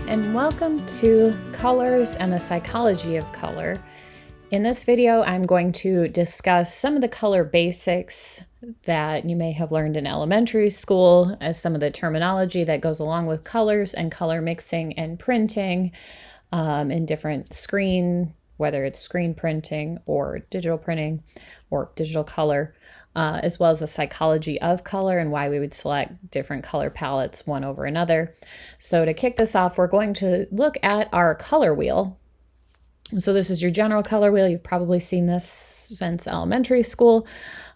and welcome to Colors and the Psychology of Color. In this video, I'm going to discuss some of the color basics that you may have learned in elementary school, as some of the terminology that goes along with colors and color mixing and printing in different screen, whether it's screen printing or digital printing or digital color, as well as the psychology of color and why we would select different color palettes one over another. So to kick this off, we're going to look at our color wheel. So this is your general color wheel. You've probably seen this since elementary school,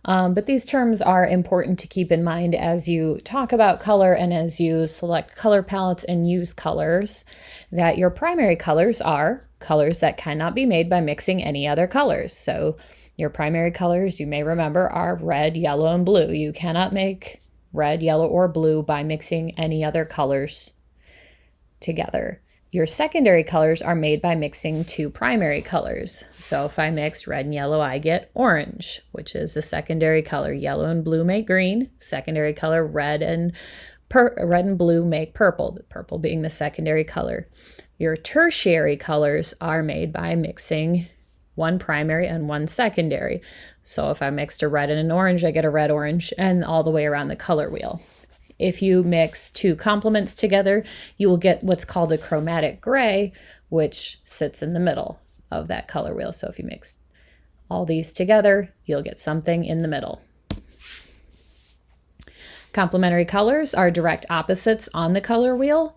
but these terms are important to keep in mind as you talk about color and as you select color palettes and use colors, that your primary colors are colors that cannot be made by mixing any other colors. So your primary colors, you may remember, are red, yellow, and blue. You cannot make red, yellow, or blue by mixing any other colors together. Your secondary colors are made by mixing two primary colors. So if I mix red and yellow, I get orange, which is the secondary color. Yellow and blue make green. Secondary color, red and blue make purple, the purple being the secondary color. Your tertiary colors are made by mixing one primary and one secondary. So if I mixed a red and an orange, I get a red, orange, and all the way around the color wheel. If you mix two complements together, you will get what's called a chromatic gray, which sits in the middle of that color wheel. So if you mix all these together, you'll get something in the middle. Complementary colors are direct opposites on the color wheel.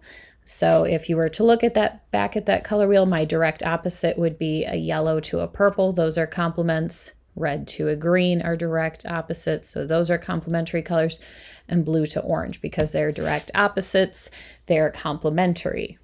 So if you were to look at that back at that color wheel, my direct opposite would be a yellow to a purple. Those are complements. Red to a green are direct opposites. So those are complementary colors. And blue to orange, because they're direct opposites, they're complementary.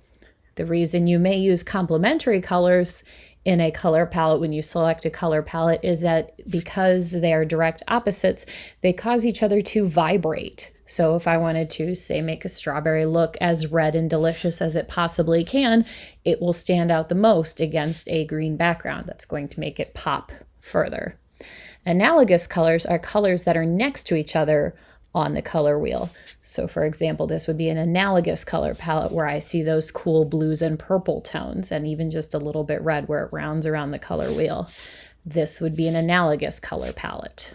The reason you may use complementary colors in a color palette when you select a color palette is that because they're direct opposites, they cause each other to vibrate. So if I wanted to, say, make a strawberry look as red and delicious as it possibly can, it will stand out the most against a green background. That's going to make it pop further. Analogous colors are colors that are next to each other on the color wheel. So for example, this would be an analogous color palette where I see those cool blues and purple tones, and even just a little bit red where it rounds around the color wheel. This would be an analogous color palette.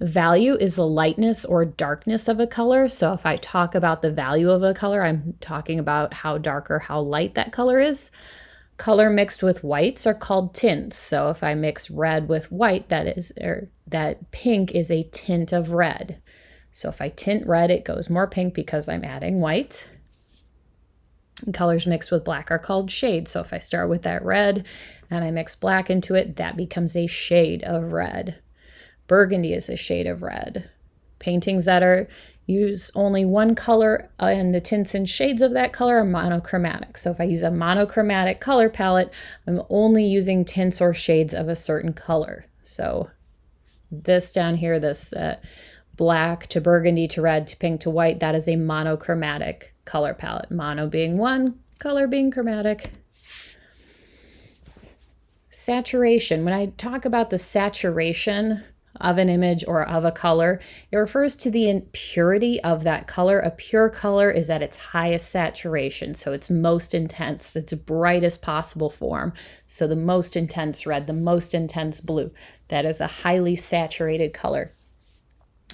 Value is the lightness or darkness of a color. So if I talk about the value of a color, I'm talking about how dark or how light that color is. Color mixed with whites are called tints. So if I mix red with white, that pink is a tint of red. So if I tint red, it goes more pink because I'm adding white. And colors mixed with black are called shades. So if I start with that red and I mix black into it, that becomes a shade of red. Burgundy is a shade of red. Paintings that use only one color and the tints and shades of that color are monochromatic. So if I use a monochromatic color palette, I'm only using tints or shades of a certain color. So this down here, this black to burgundy to red to pink to white, that is a monochromatic color palette. Mono being one, color being chromatic. Saturation. When I talk about the saturation of an image or of a color, it refers to the impurity of that color. A pure color is at its highest saturation, so it's most intense, its brightest possible form. So the most intense red, the most intense blue, that is a highly saturated color.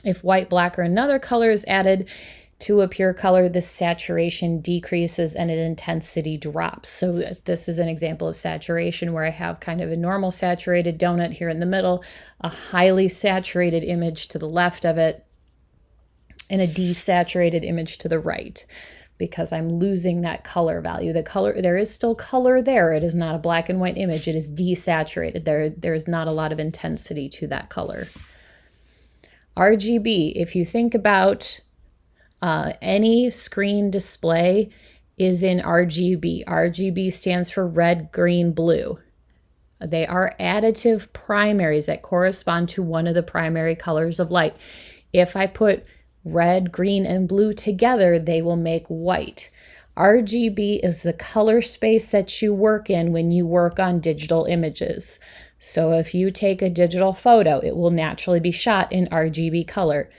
If white, black, or another color is added to a pure color, the saturation decreases and its intensity drops. So this is an example of saturation where I have kind of a normal saturated donut here in the middle, a highly saturated image to the left of it, and a desaturated image to the right, because I'm losing that color value. The color, there is still color there. It is not a black and white image. It is desaturated. There is not a lot of intensity to that color. RGB, if you think about any screen display is in RGB. RGB stands for red, green, blue. They are additive primaries that correspond to one of the primary colors of light. If I put red, green, and blue together, they will make white. RGB is the color space that you work in when you work on digital images. So if you take a digital photo, it will naturally be shot in RGB color.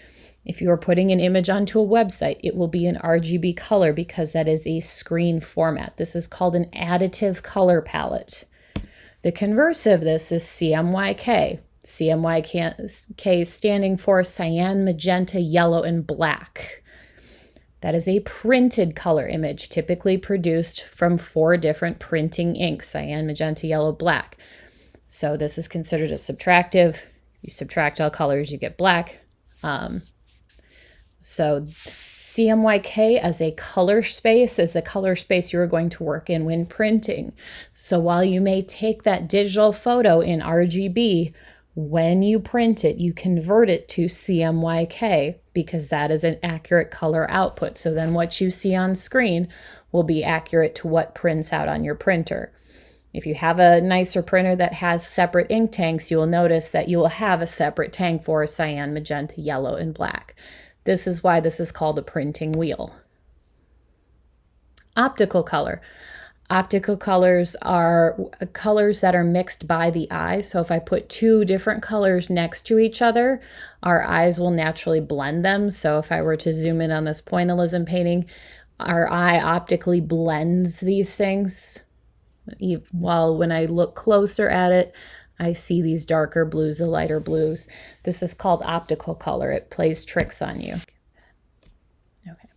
If you are putting an image onto a website, it will be an RGB color because that is a screen format. This is called an additive color palette. The converse of this is CMYK. CMYK standing for cyan, magenta, yellow, and black. That is a printed color image, typically produced from 4 different printing inks: cyan, magenta, yellow, black. So this is considered a subtractive. You subtract all colors, you get black. So CMYK as a color space is a color space you're going to work in when printing. So while you may take that digital photo in RGB, when you print it, you convert it to CMYK because that is an accurate color output. So then what you see on screen will be accurate to what prints out on your printer. If you have a nicer printer that has separate ink tanks, you will notice that you will have a separate tank for cyan, magenta, yellow, and black. This is why this is called a printing wheel. Optical color. Optical colors are colors that are mixed by the eye. So if I put 2 different colors next to each other, our eyes will naturally blend them. So if I were to zoom in on this pointillism painting, our eye optically blends these things. While when I look closer at it, I see these darker blues, the lighter blues. This is called optical color. It plays tricks on you. Okay.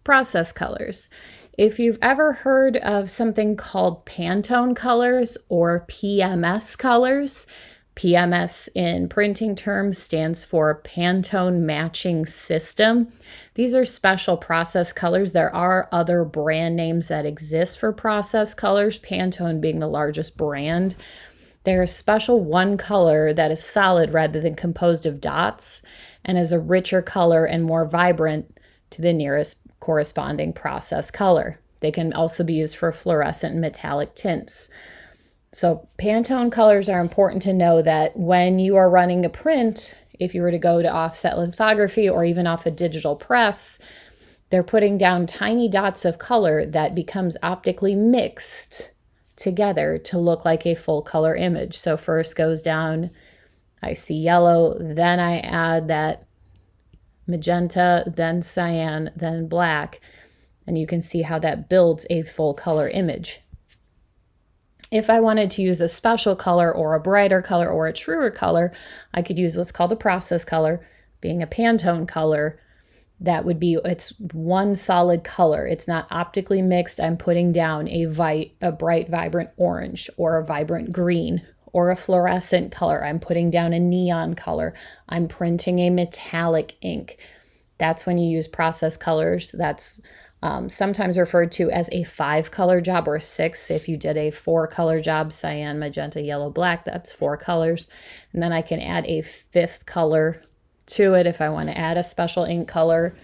Process colors. If you've ever heard of something called Pantone Colors or PMS colors, PMS in printing terms stands for Pantone Matching System. These are special process colors. There are other brand names that exist for process colors, Pantone being the largest brand. They're a special one color that is solid rather than composed of dots and is a richer color and more vibrant to the nearest corresponding process color. They can also be used for fluorescent and metallic tints. So Pantone colors are important to know that when you are running a print, if you were to go to offset lithography or even off a digital press, they're putting down tiny dots of color that becomes optically mixed together to look like a full color image. So first goes down, I see yellow, then I add that magenta, then cyan, then black, and you can see how that builds a full color image. If I wanted to use a special color or a brighter color or a truer color, I could use what's called a process color, being a Pantone color. That would be, it's one solid color. It's not optically mixed. I'm putting down a bright, vibrant orange or a vibrant green or a fluorescent color. I'm putting down a neon color. I'm printing a metallic ink. That's when you use process colors. That's sometimes referred to as a 5-color job or 6. If you did a 4-color job, cyan, magenta, yellow, black, that's 4 colors. And then I can add a 5th color to it if I want to add a special ink color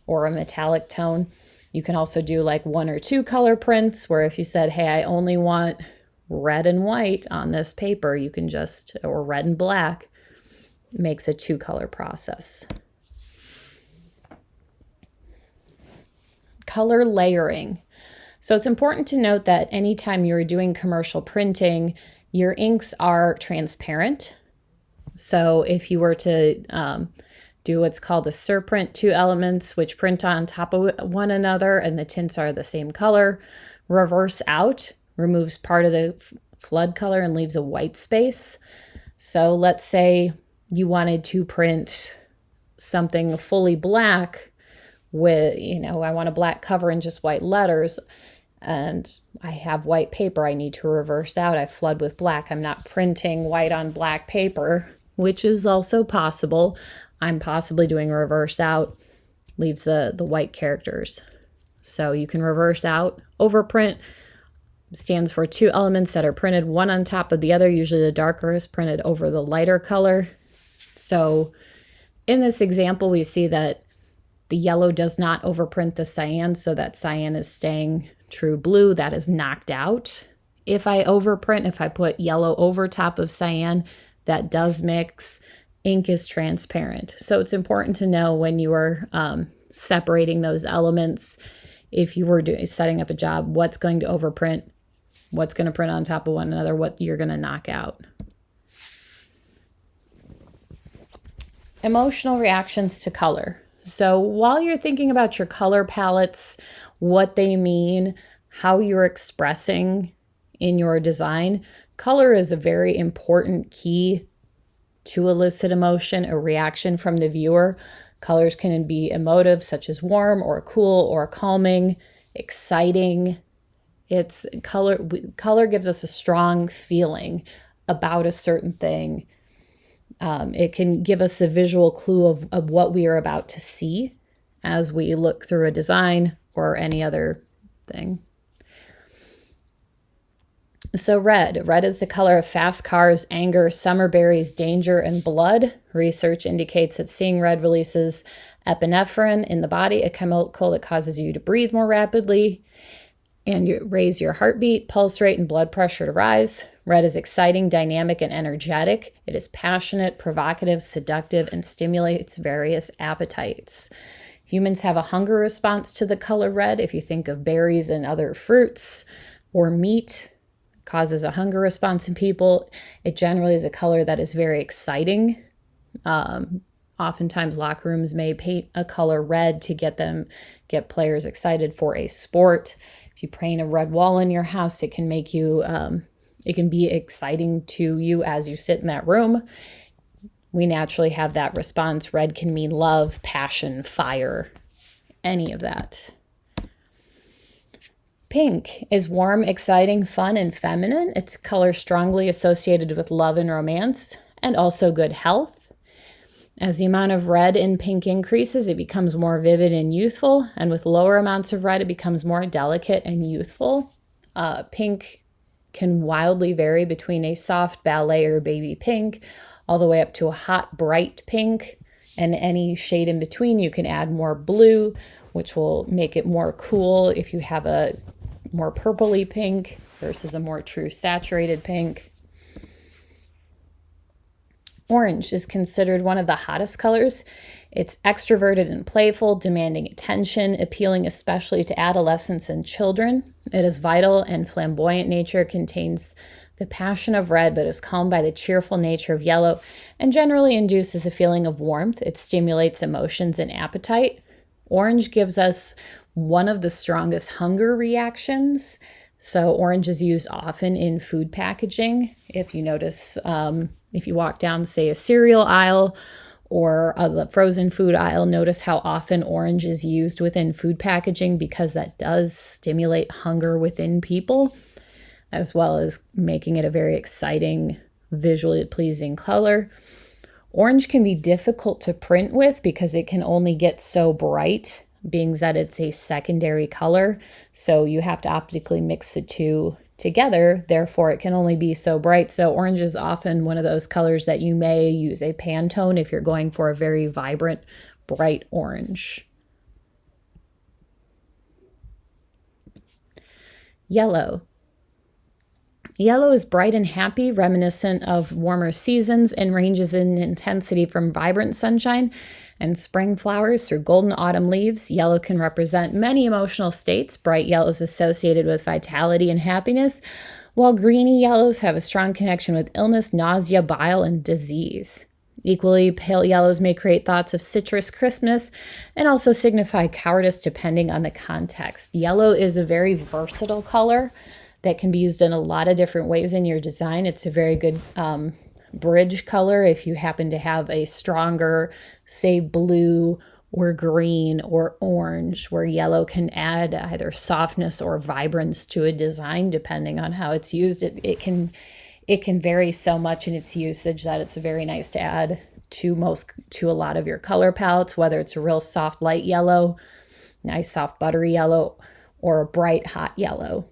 or a metallic tone. You can also do like 1 or 2 color prints where if you said, hey, I only want red and white on this paper, you can just, or red and black, makes a 2-color process. Color layering. So it's important to note that anytime you're doing commercial printing, your inks are transparent. So if you were to do what's called a surprint, 2 elements which print on top of one another and the tints are the same color, reverse out removes part of the flood color and leaves a white space. So let's say you wanted to print something fully black with, I want a black cover and just white letters, and I have white paper I need to reverse out. I flood with black. I'm not printing white on black paper, which is also possible. I'm possibly doing a reverse out, leaves the white characters. So you can reverse out. Overprint stands for 2 elements that are printed one on top of the other. Usually the darker is printed over the lighter color. So in this example, we see that the yellow does not overprint the cyan, so that cyan is staying true blue. That is knocked out. If I overprint, if I put yellow over top of cyan, that does mix. Ink is transparent. So it's important to know when you are separating those elements, if you were setting up a job, what's going to overprint, what's going to print on top of one another, what you're going to knock out. Emotional reactions to color. So while you're thinking about your color palettes, what they mean, how you're expressing in your design, color is a very important key to elicit emotion, a reaction from the viewer. Colors can be emotive, such as warm or cool or calming, exciting. It's color gives us a strong feeling about a certain thing. It can give us a visual clue of what we are about to see as we look through a design or any other thing. So red. Red is the color of fast cars, anger, summer berries, danger, and blood. Research indicates that seeing red releases epinephrine in the body, a chemical that causes you to breathe more rapidly and you raise your heartbeat, pulse rate, and blood pressure to rise. Red is exciting, dynamic, and energetic. It is passionate, provocative, seductive, and stimulates various appetites. Humans have a hunger response to the color red. If you think of berries and other fruits or meat, causes a hunger response in people. It generally is a color that is very exciting. Oftentimes locker rooms may paint a color red to get players excited for a sport. If you paint a red wall in your house, it can make you, it can be exciting to you as you sit in that room. We naturally have that response. Red can mean love, passion, fire, any of that. Pink is warm, exciting, fun, and feminine. It's a color strongly associated with love and romance, and also good health. As the amount of red in pink increases, it becomes more vivid and youthful, and with lower amounts of red, it becomes more delicate and youthful. Pink can wildly vary between a soft ballet or baby pink, all the way up to a hot, bright pink, and any shade in between. You can add more blue, which will make it more cool if you have a more purpley pink versus a more true saturated pink. Orange is considered one of the hottest colors. It's extroverted and playful, demanding attention, appealing especially to adolescents and children. It is vital and flamboyant nature, contains the passion of red, but is calmed by the cheerful nature of yellow, and generally induces a feeling of warmth. It stimulates emotions and appetite. Orange gives us one of the strongest hunger reactions. So orange is used often in food packaging. If you notice, if you walk down, say, a cereal aisle or the frozen food aisle, notice how often orange is used within food packaging, because that does stimulate hunger within people, as well as making it a very exciting, visually pleasing color. Orange can be difficult to print with because it can only get so bright, being that it's a secondary color. So you have to optically mix the two together. Therefore, it can only be so bright. So orange is often one of those colors that you may use a Pantone if you're going for a very vibrant, bright orange. Yellow. Yellow is bright and happy, reminiscent of warmer seasons, and ranges in intensity from vibrant sunshine and spring flowers through golden autumn leaves. Yellow can represent many emotional states. Bright yellow is associated with vitality and happiness, while greeny yellows have a strong connection with illness, nausea, bile, and disease. Equally, pale yellows may create thoughts of citrus, Christmas, and also signify cowardice depending on the context. Yellow is a very versatile color that can be used in a lot of different ways in your design. It's a very good bridge color if you happen to have a stronger, say, blue or green or orange, where yellow can add either softness or vibrance to a design depending on how it's used. It can vary so much in its usage that it's very nice to add to a lot of your color palettes, whether it's a real soft light yellow, nice soft buttery yellow, or a bright hot yellow.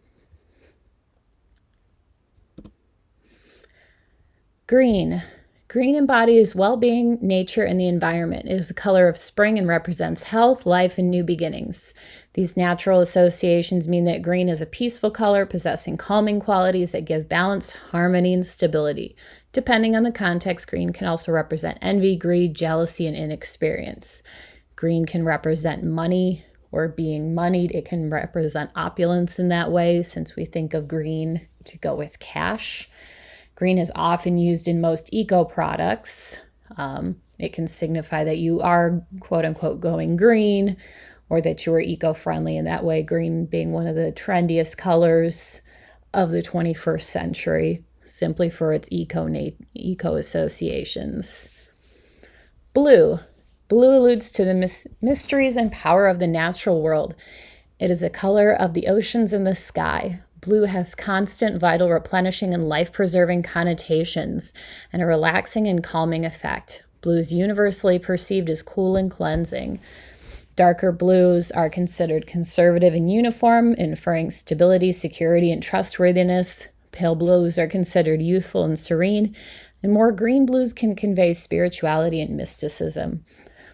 Green. Green embodies well-being, nature, and the environment. It is the color of spring and represents health, life, and new beginnings. These natural associations mean that green is a peaceful color possessing calming qualities that give balance, harmony, and stability. Depending on the context, green can also represent envy, greed, jealousy, and inexperience. Green can represent money or being moneyed. It can represent opulence in that way, since we think of green to go with cash. Green is often used in most eco products, It can signify that you are, quote unquote, going green, or that you are eco-friendly, in that way, green being one of the trendiest colors of the 21st century, simply for its eco associations. Blue. Blue alludes to the mysteries and power of the natural world. It is a color of the oceans and the sky. Blue has constant, vital, replenishing, and life-preserving connotations, and a relaxing and calming effect. Blue is universally perceived as cool and cleansing. Darker blues are considered conservative and uniform, inferring stability, security, and trustworthiness. Pale blues are considered youthful and serene, and more green blues can convey spirituality and mysticism.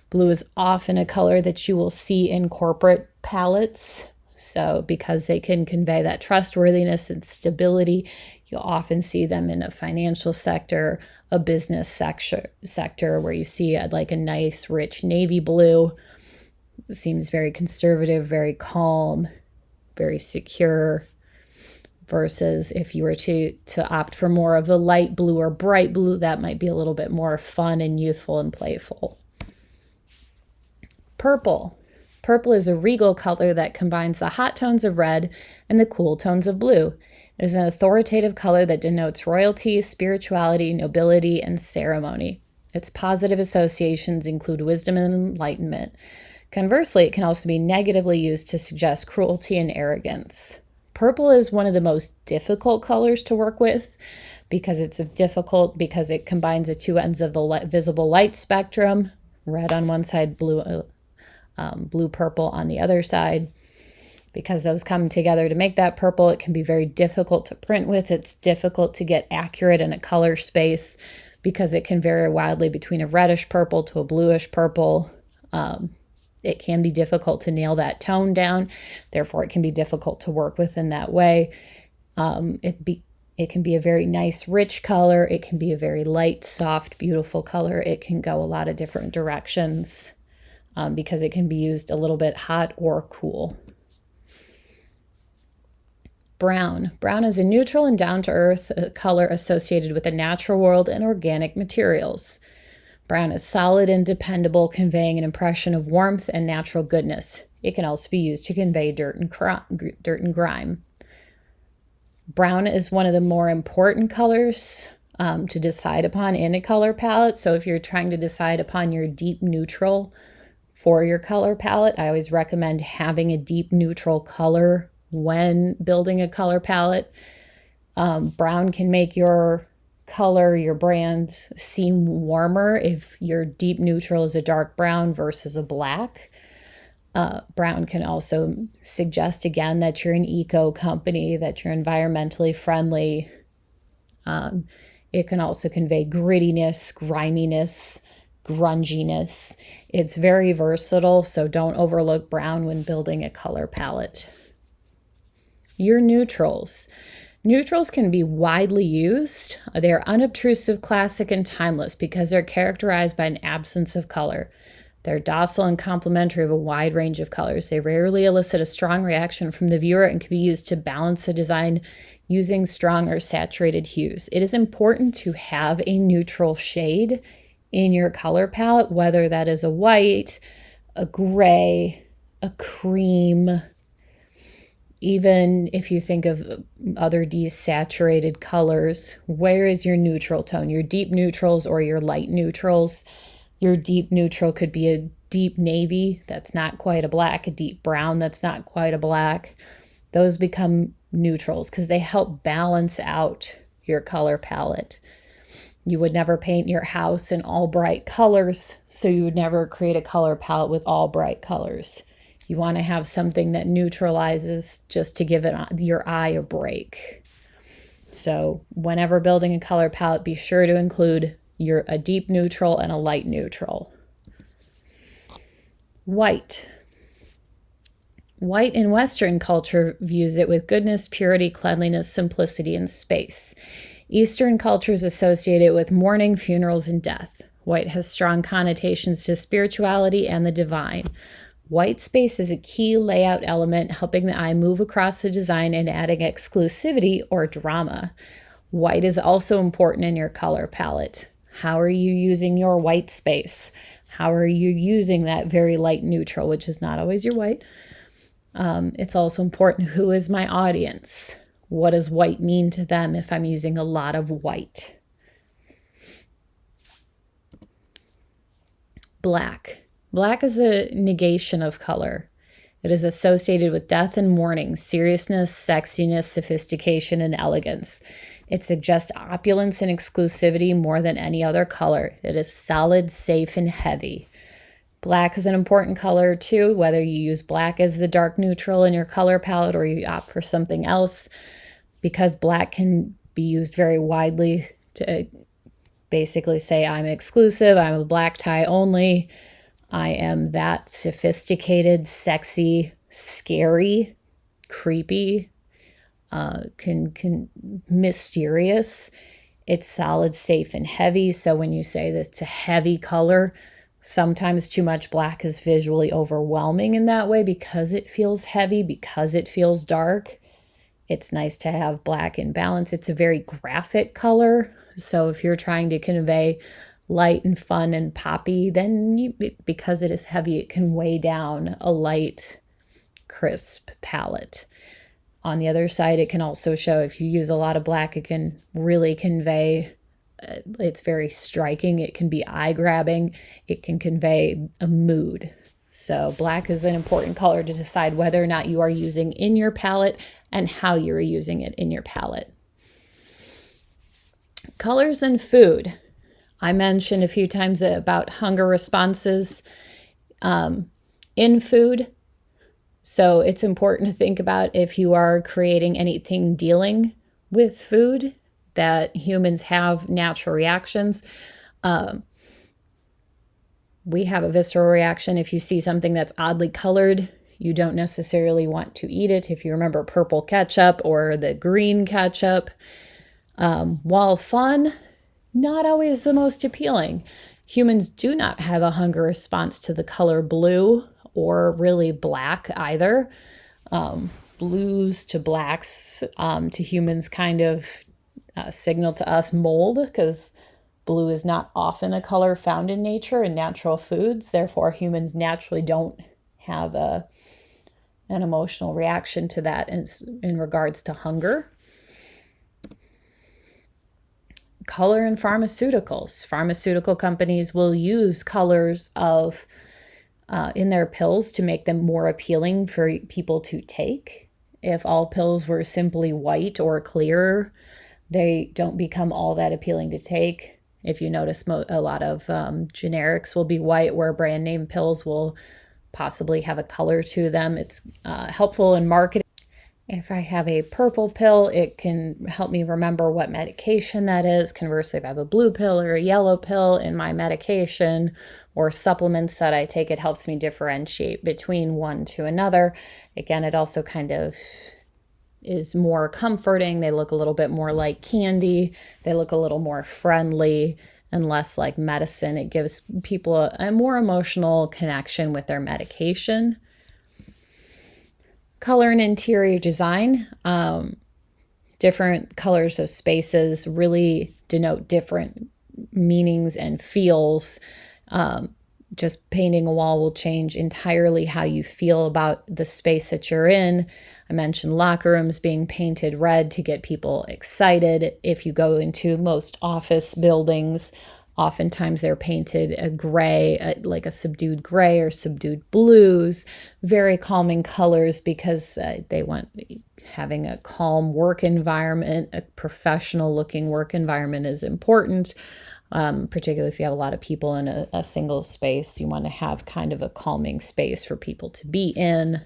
Blue is often a color that you will see in corporate palettes, so because they can convey that trustworthiness and stability, you'll often see them in a financial sector, a business sector where you see like a nice, rich navy blue. It seems very conservative, very calm, very secure, versus if you were to opt for more of a light blue or bright blue, that might be a little bit more fun and youthful and playful. Purple. Purple is a regal color that combines the hot tones of red and the cool tones of blue. It is an authoritative color that denotes royalty, spirituality, nobility, and ceremony. Its positive associations include wisdom and enlightenment. Conversely, it can also be negatively used to suggest cruelty and arrogance. Purple is one of the most difficult colors to work with because it combines the two ends of the visible light spectrum, red on one side, blue-purple on the other side. Because those come together to make that purple, it can be very difficult to print with. It's difficult to get accurate in a color space because it can vary wildly between a reddish purple to a bluish purple. It can be difficult to nail that tone down. Therefore, it can be difficult to work with in that way. It can be a very nice, rich color. It can be a very light, soft, beautiful color. It can go a lot of different directions because it can be used a little bit hot or cool. Brown. Brown is a neutral and down-to-earth color associated with the natural world and organic materials. Brown is solid and dependable, conveying an impression of warmth and natural goodness. It can also be used to convey dirt and grime. Brown is one of the more important colors to decide upon in a color palette. So if you're trying to decide upon your deep neutral for your color palette, I always recommend having a deep neutral color when building a color palette. Brown can make your color, your brand, seem warmer if your deep neutral is a dark brown versus a black. Brown can also suggest, again, that you're an eco company, that you're environmentally friendly. It can also convey grittiness, griminess, grunginess. It's very versatile, so don't overlook brown when building a color palette. Your neutrals. Neutrals can be widely used. They are unobtrusive, classic, and timeless because they're characterized by an absence of color. They're docile and complementary of a wide range of colors. They rarely elicit a strong reaction from the viewer and can be used to balance a design using strong or saturated hues. It is important to have a neutral shade in your color palette, whether that is a white, a gray, a cream. Even if you think of other desaturated colors, where is your neutral tone? Your deep neutrals or your light neutrals? Your deep neutral could be a deep navy that's not quite a black, a deep brown that's not quite a black. Those become neutrals because they help balance out your color palette. You would never paint your house in all bright colors, so you would never create a color palette with all bright colors. You want to have something that neutralizes just to give your eye a break. So whenever building a color palette, be sure to include a deep neutral and a light neutral. White. White in Western culture views it with goodness, purity, cleanliness, simplicity, and space. Eastern cultures associate it with mourning, funerals, and death. White has strong connotations to spirituality and the divine. White space is a key layout element, helping the eye move across the design and adding exclusivity or drama. White is also important in your color palette. How are you using your white space? How are you using that very light neutral, which is not always your white? It's also important, who is my audience? What does white mean to them if I'm using a lot of white? Black. Black is a negation of color. It is associated with death and mourning, seriousness, sexiness, sophistication, and elegance. It suggests opulence and exclusivity more than any other color. It is solid, safe, and heavy. Black is an important color too, whether you use black as the dark neutral in your color palette or you opt for something else, because black can be used very widely to basically say I'm exclusive, I'm a black tie only, I am that sophisticated, sexy, scary, creepy, mysterious. It's solid, safe, and heavy. So when you say that it's a heavy color, sometimes too much black is visually overwhelming in that way because it feels heavy, because it feels dark. It's nice to have black in balance. It's a very graphic color. So if you're trying to convey light and fun and poppy, then because it is heavy, it can weigh down a light, crisp palette. On the other side, it can also show, if you use a lot of black, it can really convey, it's very striking, it can be eye-grabbing, it can convey a mood. So black is an important color to decide whether or not you are using in your palette and how you're using it in your palette. Colors and food. I mentioned a few times about hunger responses in food. So it's important to think about, if you are creating anything dealing with food, that humans have natural reactions. We have a visceral reaction. If you see something that's oddly colored, you don't necessarily want to eat it. If you remember purple ketchup or the green ketchup, while fun, not always the most appealing. Humans do not have a hunger response to the color blue or really black either. Blues to blacks to humans kind of signal to us mold, because blue is not often a color found in nature and natural foods. Therefore, humans naturally don't have an emotional reaction to that in regards to hunger. Color in pharmaceuticals. Pharmaceutical companies will use colors in their pills to make them more appealing for people to take. If all pills were simply white or clear, they don't become all that appealing to take. If you notice, a lot of generics will be white, where brand name pills will possibly have a color to them. It's helpful in marketing. If I have a purple pill, it can help me remember what medication that is. Conversely, if I have a blue pill or a yellow pill in my medication or supplements that I take, it helps me differentiate between one to another. Again, it also kind of is more comforting. They look a little bit more like candy. They look a little more friendly and less like medicine. It gives people a more emotional connection with their medication. Color and interior design. Different colors of spaces really denote different meanings and feels. Just painting a wall will change entirely how you feel about the space that you're in. I mentioned locker rooms being painted red to get people excited. If you go into most office buildings, oftentimes they're painted a gray, like a subdued gray or subdued blues, very calming colors, because they want having a calm work environment, a professional looking work environment is important. Particularly if you have a lot of people in a single space, you want to have kind of a calming space for people to be in.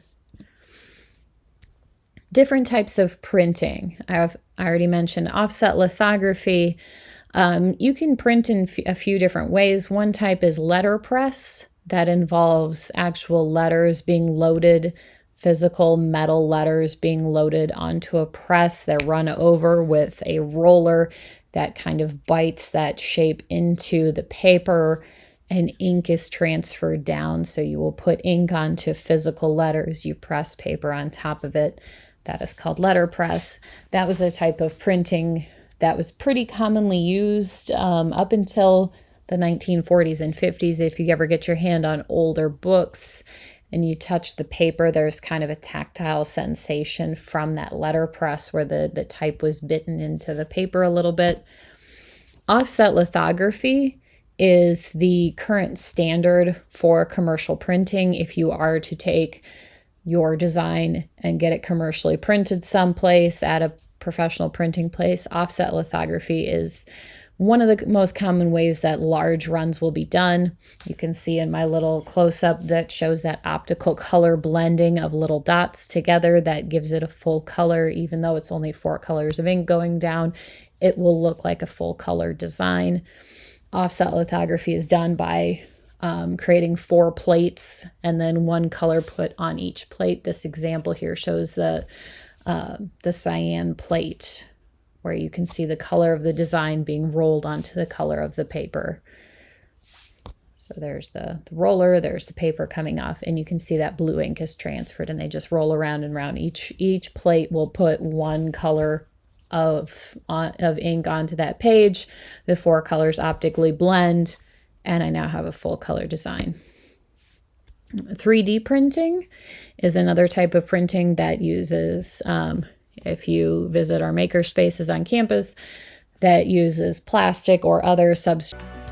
Different types of printing. I already mentioned offset lithography. You can print in a few different ways. One type is letterpress. That involves actual letters being loaded, physical metal letters being loaded onto a press. They're run over with a roller that kind of bites that shape into the paper, and ink is transferred down. So you will put ink onto physical letters. You press paper on top of it. That is called letterpress. That was a type of printing that was pretty commonly used up until the 1940s and 50s. If you ever get your hand on older books and you touch the paper, there's kind of a tactile sensation from that letterpress where the type was bitten into the paper a little bit. Offset lithography is the current standard for commercial printing. If you are to take your design and get it commercially printed someplace at a professional printing place, offset lithography is one of the most common ways that large runs will be done. You can see in my little close-up that shows that optical color blending of little dots together that gives it a full color. Even though it's only 4 colors of ink going down, it will look like a full color design. Offset lithography is done by creating 4 plates and then 1 color put on each plate. This example here shows the cyan plate, where you can see the color of the design being rolled onto the color of the paper. So there's the roller, there's the paper coming off, and you can see that blue ink is transferred, and they just roll around and around. Each plate will put 1 color of ink onto that page. The 4 colors optically blend, and I now have a full color design. 3D printing is another type of printing that uses, if you visit our maker spaces on campus, that uses plastic or other substrates